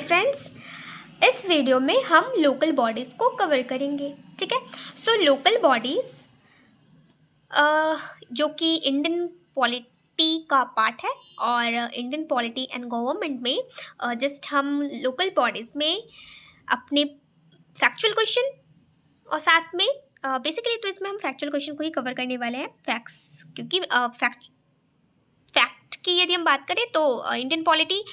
Friends, इस video में हम लोकल बॉडीज़ को कवर करेंगे। ठीक है। सो लोकल बॉडीज़ जो कि इंडियन पॉलिटी का पार्ट है और इंडियन पॉलिटी एंड गवर्नमेंट में जस्ट हम लोकल बॉडीज़ में अपने फैक्चुअल क्वेश्चन और साथ में बेसिकली तो इसमें हम फैक्चुअल क्वेश्चन को ही कवर करने वाले हैं, फैक्ट्स, क्योंकि फैक्ट की यदि हम बात करें तो इंडियन पॉलिटी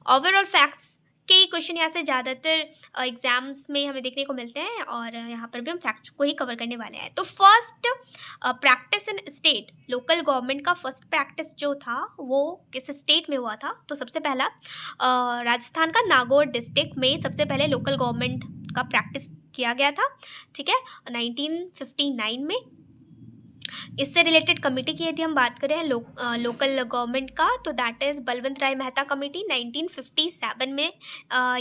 ओवरऑल फैक्ट्स के क्वेश्चन यहाँ से ज़्यादातर एग्जाम्स में हमें देखने को मिलते हैं और यहाँ पर भी हम फैक्ट्स को ही कवर करने वाले हैं। तो first practice in state, local government का फर्स्ट प्रैक्टिस जो था वो किस स्टेट में हुआ था? तो सबसे पहला राजस्थान का नागौर डिस्ट्रिक्ट में सबसे पहले लोकल गवर्नमेंट का प्रैक्टिस किया गया था। ठीक है, 1959 में। इससे रिलेटेड कमेटी की यदि हम बात करें लोकल गवर्नमेंट का, तो that is Balwant Rai Mehta committee. 1957 में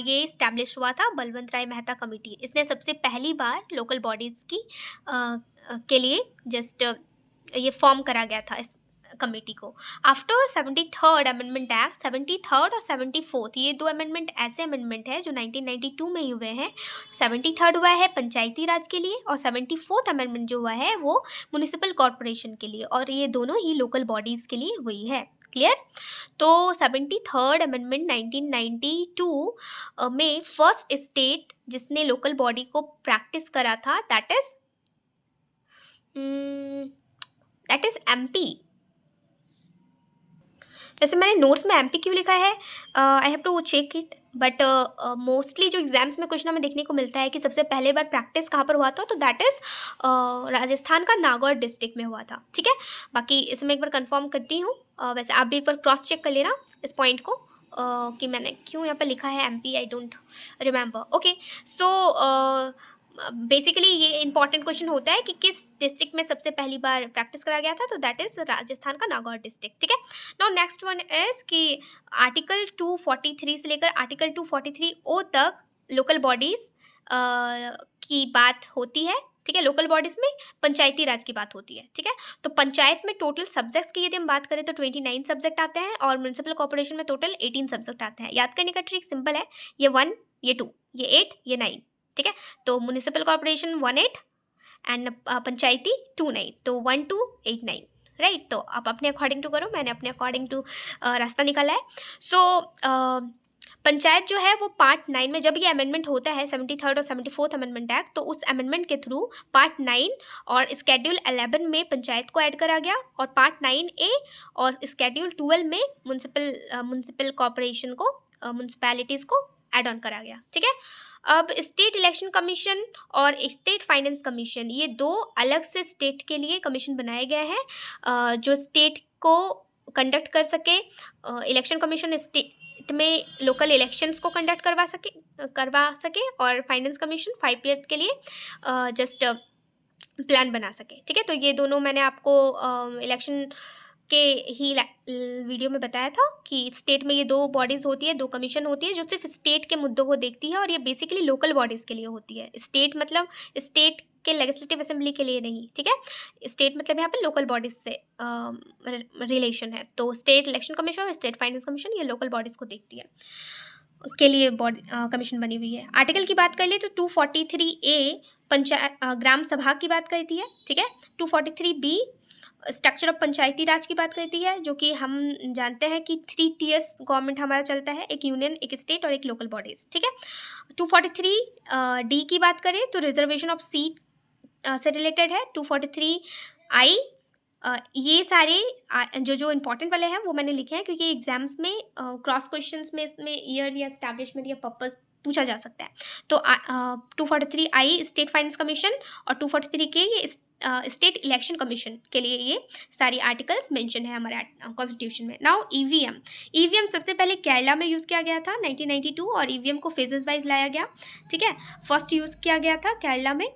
ये इस्टेब्लिश हुआ था, बलवंत राय मेहता कमेटी। इसने सबसे पहली बार लोकल बॉडीज़ की के लिए जस्ट ये फॉर्म करा गया था इस कमेटी को। After 73rd amendment act, 73rd और 74th, ये दो अमेंडमेंट ऐसे अमेंडमेंट है जो 1992 में ही हुए हैं। 73rd हुआ है पंचायती राज के लिए और 74th अमेंडमेंट जो हुआ है वो म्युनिसिपल कॉरपोरेशन के लिए, और ये दोनों ही लोकल बॉडीज़ के लिए हुई है। क्लियर? तो 73rd अमेंडमेंट 1992 में फर्स्ट स्टेट जिसने लोकल बॉडी को प्रैक्टिस करा था दैट इज एमपी। वैसे मैंने नोट्स में एमपी क्यों लिखा है, I have to check it, but mostly जो एग्जाम्स में क्वेश्चन हमें देखने को मिलता है कि सबसे पहले बार प्रैक्टिस कहाँ पर हुआ था, तो दैट इज़ राजस्थान का नागौर डिस्ट्रिक्ट में हुआ था। ठीक है, बाकी इसमें एक बार कंफर्म करती हूँ। वैसे आप भी एक बार क्रॉस चेक कर लेना इस पॉइंट को कि मैंने क्यों यहाँ पर लिखा है MP, I don't remember. Okay, so basically ये इंपॉर्टेंट क्वेश्चन होता है कि किस डिस्ट्रिक्ट में सबसे पहली बार प्रैक्टिस करा गया था, तो दैट इज़ राजस्थान का नागौर डिस्ट्रिक्ट। ठीक है, नाउ नेक्स्ट वन इज कि आर्टिकल 243 से लेकर आर्टिकल 243 ओ तक लोकल बॉडीज़ की बात होती है। ठीक है, लोकल बॉडीज़ में पंचायती राज की बात होती है। ठीक है, तो पंचायत में टोटल सब्जेक्ट्स की यदि हम बात करें तो 29 सब्जेक्ट आते हैं और म्यूनसिपल कॉर्पोरेशन में टोटल 18 सब्जेक्ट आते हैं। याद करने का ट्रिक सिंपल है, ये 1, ये 2, ये 8, ये 9। ठीक है, तो म्युनिसिपल कॉर्पोरेशन 18 एंड पंचायती 29, तो 1 2 8 9, राइट। तो आप अपने अकॉर्डिंग टू करो, मैंने अपने अकॉर्डिंग टू रास्ता निकाला है। सो पंचायत जो है वो पार्ट 9 में, जब ये अमेंडमेंट होता है 73rd और 74th अमेंडमेंट एक्ट, तो उस अमेंडमेंट के थ्रू पार्ट 9 और स्केड्यूल 11 में पंचायत को ऐड करा गया और पार्ट 9A और स्केड्यूल 12 में म्यूनसिपल कॉर्पोरेशन को, म्यूनसिपैलिटीज़ को ऐड ऑन करा गया। ठीक है, अब स्टेट इलेक्शन कमीशन और स्टेट फाइनेंस कमीशन, ये दो अलग से स्टेट के लिए कमीशन बनाए गए हैं जो स्टेट को कंडक्ट कर सके। इलेक्शन कमीशन स्टेट में लोकल इलेक्शंस को कंडक्ट करवा सके और फाइनेंस कमीशन 5 ईयर्स के लिए जस्ट प्लान बना सके। ठीक है, तो ये दोनों मैंने आपको इलेक्शन के ही वीडियो में बताया था कि स्टेट में ये दो बॉडीज़ होती है, दो कमीशन होती है जो सिर्फ स्टेट के मुद्दों को देखती है और ये बेसिकली लोकल बॉडीज़ के लिए होती है। स्टेट मतलब स्टेट के लेजिस्लेटिव असेंबली के लिए नहीं। ठीक है, स्टेट मतलब यहाँ पे लोकल बॉडीज़ से रिलेशन है। तो स्टेट इलेक्शन कमीशन और स्टेट फाइनेंस कमीशन ये लोकल बॉडीज़ को देखती है, के लिए बॉडी कमीशन बनी हुई है। आर्टिकल की बात कर ले तो 243A पंचायत ग्राम सभा की बात करती है। ठीक है, 243B स्ट्रक्चर ऑफ पंचायती राज की बात करती है, जो कि हम जानते हैं कि 3 टीयर्स गवर्नमेंट हमारा चलता है, एक यूनियन, एक स्टेट और एक लोकल बॉडीज़। ठीक है, 243D की बात करें तो रिजर्वेशन ऑफ सीट से रिलेटेड है। 243I ये सारे जो इम्पोर्टेंट वाले हैं वो मैंने लिखे हैं क्योंकि एग्जाम्स में क्रॉस क्वेश्चंस में इसमें ईयर या एस्टैब्लिशमेंट या पर्पस पूछा जा सकता है। तो 243I स्टेट फाइनेंस कमीशन और 243K ये स्टेट इलेक्शन कमीशन के लिए ये सारी आर्टिकल्स मेंशन है हमारे कॉन्स्टिट्यूशन में। नाउ ईवीएम सबसे पहले केरला में यूज़ किया गया था 1992 और ईवीएम को फेजेस वाइज लाया गया। ठीक है, फर्स्ट यूज़ किया गया था केरला में।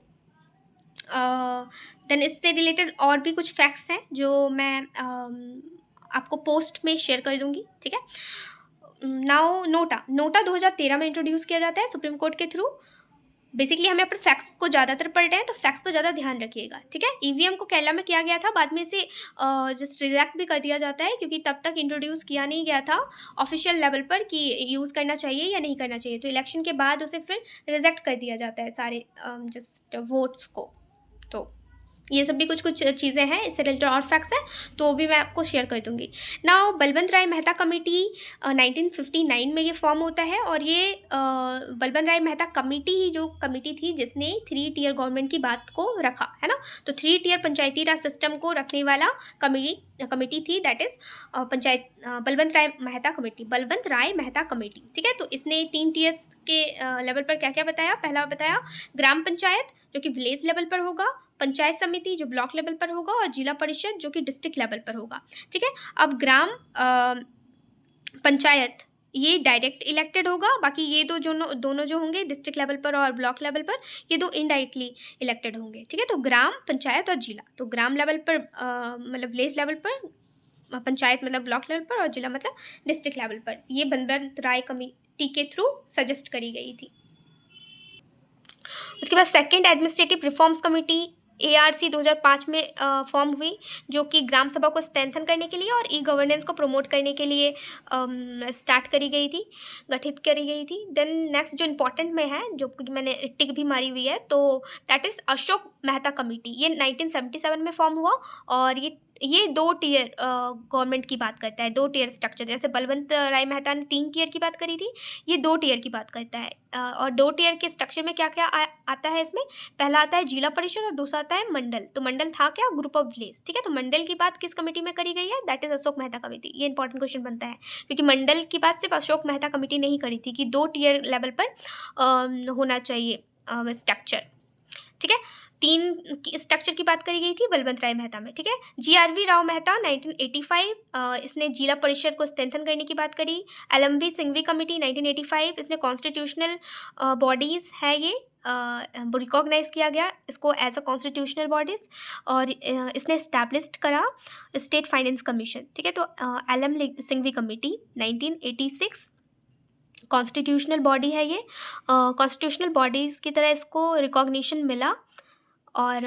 देन इससे रिलेटेड और भी कुछ फैक्ट्स हैं जो मैं आपको पोस्ट में शेयर कर दूंगी। ठीक है, नाउ नोटा 2013 में इंट्रोड्यूस किया जाता है सुप्रीम कोर्ट के थ्रू। बेसिकली हम यहाँ पर फैक्ट्स को ज़्यादातर पढ़ रहे हैं, तो फैक्ट्स पर ज़्यादा ध्यान रखिएगा, ठीक है। ईवीएम को केरला में किया गया था, बाद में इसे जस्ट रिजेक्ट भी कर दिया जाता है, क्योंकि तब तक इंट्रोड्यूस किया नहीं गया था ऑफिशियल लेवल पर कि यूज़ करना चाहिए या नहीं करना चाहिए। तो इलेक्शन के बाद उसे फिर रिजेक्ट कर दिया जाता है सारे जस्ट वोट्स को। तो ये सब भी कुछ कुछ चीज़ें हैं, इससे रिलेटेड और फैक्ट्स हैं, तो वो भी मैं आपको शेयर कर दूँगी। नाउ बलवंत राय मेहता कमेटी 1959 में ये फॉर्म होता है, और ये बलवंत राय मेहता कमेटी ही जो कमेटी थी जिसने 3 टियर गवर्नमेंट की बात को रखा, है ना। तो 3 टियर पंचायती राज सिस्टम को रखने वाला कमेटी थी, that is Balwant Rai Mehta committee, Balwant Rai Mehta committee, ठीक है। तो इसने 3 टियर्स के लेवल पर क्या क्या बताया। पहला बताया ग्राम पंचायत जो कि विलेज लेवल पर होगा, पंचायत समिति जो ब्लॉक लेवल पर होगा, और जिला परिषद जो कि डिस्ट्रिक्ट लेवल पर होगा, ठीक है। अब ग्राम पंचायत ये डायरेक्ट इलेक्टेड होगा, बाकी ये दोनों जो होंगे डिस्ट्रिक्ट लेवल पर और ब्लॉक लेवल पर, ये दो इनडायरेक्टली इलेक्टेड होंगे, ठीक है। तो ग्राम पंचायत और जिला, तो ग्राम लेवल पर मतलब विलेज लेवल पर, पंचायत मतलब ब्लॉक लेवल पर, और जिला मतलब डिस्ट्रिक्ट लेवल पर, ये बलवंत राय कमेटी के थ्रू सजेस्ट करी गई थी। उसके बाद second administrative reforms committee ARC 2005 में फॉर्म हुई, जो कि ग्राम सभा को स्ट्रेंथन करने के लिए और ई गवर्नेंस को प्रमोट करने के लिए स्टार्ट करी गई थी, गठित करी गई थी। देन नेक्स्ट जो इम्पोर्टेंट में है, जो कि मैंने टिक भी मारी हुई है, तो that is Ashok Mehta committee. ये 1977 में फॉर्म हुआ, और ये 2 टियर गवर्नमेंट की बात करता है, 2 टियर स्ट्रक्चर। जैसे बलवंत राय मेहता ने 3 टियर की बात करी थी, ये 2 टियर की बात करता है। और 2 टियर के स्ट्रक्चर में क्या क्या आता है इसमें। पहला आता है जिला परिषद और दूसरा आता है मंडल। तो मंडल था क्या, ग्रुप ऑफ विलेज, ठीक है। तो मंडल की बात किस कमेटी में करी गई है, that is Ashok Mehta committee. ये इंपॉर्टेंट क्वेश्चन बनता है, क्योंकि मंडल की बात सिर्फ अशोक मेहता कमेटी ने ही करी थी कि 2 टियर लेवल पर होना चाहिए स्ट्रक्चर, ठीक है। 3 स्ट्रक्चर की बात करी गई थी बलवंत राय मेहता में, ठीक है। GRV राव मेहता 1985, इसने जिला परिषद को स्ट्रेंथन करने की बात करी। LMV सिंघवी कमेटी 1985, इसने कॉन्स्टिट्यूशनल बॉडीज़ है ये रिकॉग्नाइज किया गया इसको एज अ कॉन्स्टिट्यूशनल बॉडीज़, और इसने इस्टेब्लिश्ड करा स्टेट फाइनेंस कमीशन, ठीक है। तो LM Singhvi committee 1986 constitutional body है ये। कॉन्स्टिट्यूशनल बॉडीज़ की तरह इसको रिकॉग्निशन मिला, और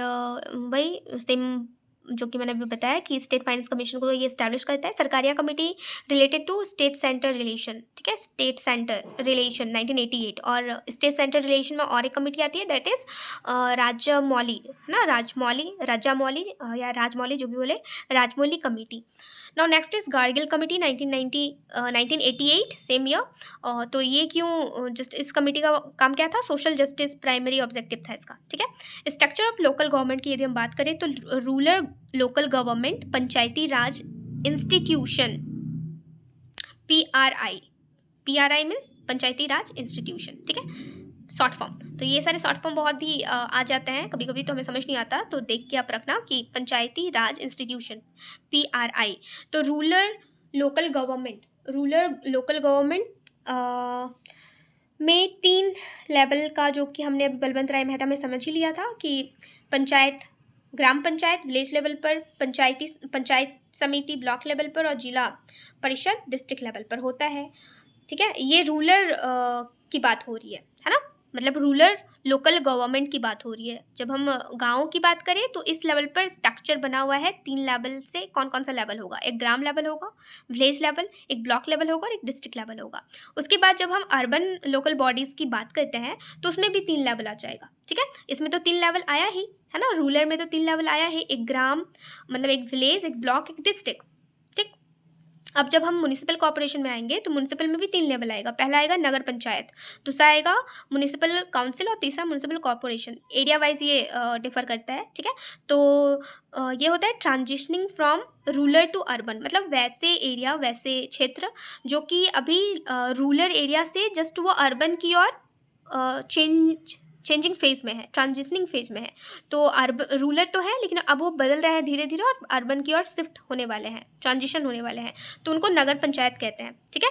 वही सेम जो कि मैंने अभी बताया कि स्टेट फाइनेंस कमीशन को ये इस्टेब्लिश करता है। Sarkaria committee related to state centre relation, ठीक है, स्टेट सेंटर रिलेशन 1988। और स्टेट सेंटर रिलेशन में और एक कमेटी आती है, दैट इज़ राजमौली, है ना, राजामौली या राजमौली जो भी बोले, Rajamouli committee. Now next is gargle committee 1988 same year. तो ये क्यों, जस्ट इस कमेटी का काम क्या था, सोशल जस्टिस प्राइमरी ऑब्जेक्टिव था इसका, ठीक है। स्ट्रक्चर ऑफ लोकल गवर्नमेंट की यदि हम बात करें, तो रूरल लोकल गवर्नमेंट पंचायती राज इंस्टीट्यूशन, PRI मीन्स पंचायती राज इंस्टीट्यूशन, ठीक है, शॉर्ट फॉर्म। तो ये सारे शॉर्ट फॉर्म बहुत ही आ जाते हैं, कभी कभी तो हमें समझ नहीं आता, तो देख के आप रखना कि पंचायती राज इंस्टीट्यूशन PRI। तो रूरल लोकल गवर्नमेंट में 3 लेवल का, जो कि हमने बलवंत राय मेहता में समझ ही लिया था कि पंचायत, ग्राम पंचायत विलेज लेवल पर, पंचायत समिति ब्लॉक लेवल पर, और जिला परिषद डिस्ट्रिक्ट लेवल पर होता है, ठीक है। ये रूरल की बात हो रही है ना, मतलब रूरल लोकल गवर्नमेंट की बात हो रही है। जब हम गाँव की बात करें, तो इस लेवल पर स्ट्रक्चर बना हुआ है 3 लेवल से। कौन कौन सा लेवल होगा, एक ग्राम लेवल होगा, विलेज लेवल, एक ब्लॉक लेवल होगा, और एक डिस्ट्रिक्ट लेवल होगा। उसके बाद जब हम अर्बन लोकल बॉडीज़ की बात करते हैं, तो उसमें भी 3 लेवल आ जाएगा, ठीक है। इसमें तो 3 लेवल आया ही है ना, रूरल में तो 3 लेवल आया है, एक ग्राम मतलब एक विलेज, एक ब्लॉक, एक डिस्ट्रिक्ट, ठीक। अब जब हम म्युनिसिपल कॉर्पोरेशन में आएंगे, तो म्युनिसिपल में भी 3 लेवल आएगा। पहला आएगा नगर पंचायत, दूसरा आएगा म्युनिसिपल काउंसिल, और तीसरा म्युनिसिपल कॉर्पोरेशन। एरिया वाइज ये डिफर करता है, ठीक है। तो ये होता है transitioning from rural to urban, मतलब वैसे एरिया, वैसे क्षेत्र जो कि अभी रूरल एरिया से जस्ट वो अर्बन की ओर चेंजिंग फेज में है, ट्रांजिशनिंग फेज में है। तो रूरल तो है, लेकिन अब वो बदल रहा है धीरे धीरे, और अर्बन की ओर शिफ्ट होने वाले हैं, ट्रांजिशन होने वाले हैं, तो उनको नगर पंचायत कहते हैं, ठीक है।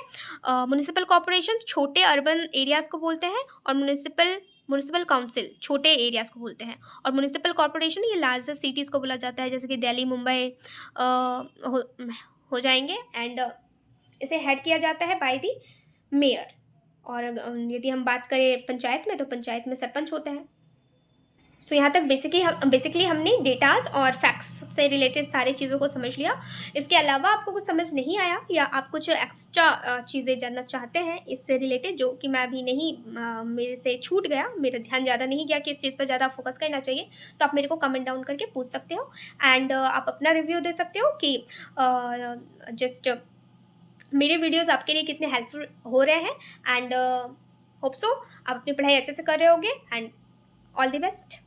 म्युनिसिपल कॉर्पोरेशन छोटे अर्बन एरियाज़ को बोलते हैं, और म्युनिसिपल काउंसिल छोटे एरियाज़ को बोलते हैं, और म्युनिसिपल कॉर्पोरेशन ये लार्जेस्ट सिटीज़ को बोला जाता है, जैसे कि दिल्ली, मुंबई हो जाएंगे। एंड इसे हेड किया जाता है बाय द मेयर, और यदि हम बात करें पंचायत में, तो पंचायत में सरपंच होते हैं। सो यहाँ तक बेसिकली हमने डेटाज़ और फैक्ट्स से रिलेटेड सारी चीज़ों को समझ लिया। इसके अलावा आपको कुछ समझ नहीं आया या आप कुछ एक्स्ट्रा चीज़ें जानना चाहते हैं इससे रिलेटेड, जो कि मैं अभी नहीं मेरे से छूट गया, मेरा ध्यान ज़्यादा नहीं गया कि इस चीज़ पर ज़्यादा फोकस करना चाहिए, तो आप मेरे को कमेंट डाउन करके पूछ सकते हो। एंड आप अपना रिव्यू दे सकते हो कि जस्ट मेरे वीडियोज़ आपके लिए कितने हेल्पफुल हो रहे हैं। एंड होप सो आप अपनी पढ़ाई अच्छे से कर रहे होगे। And all the best.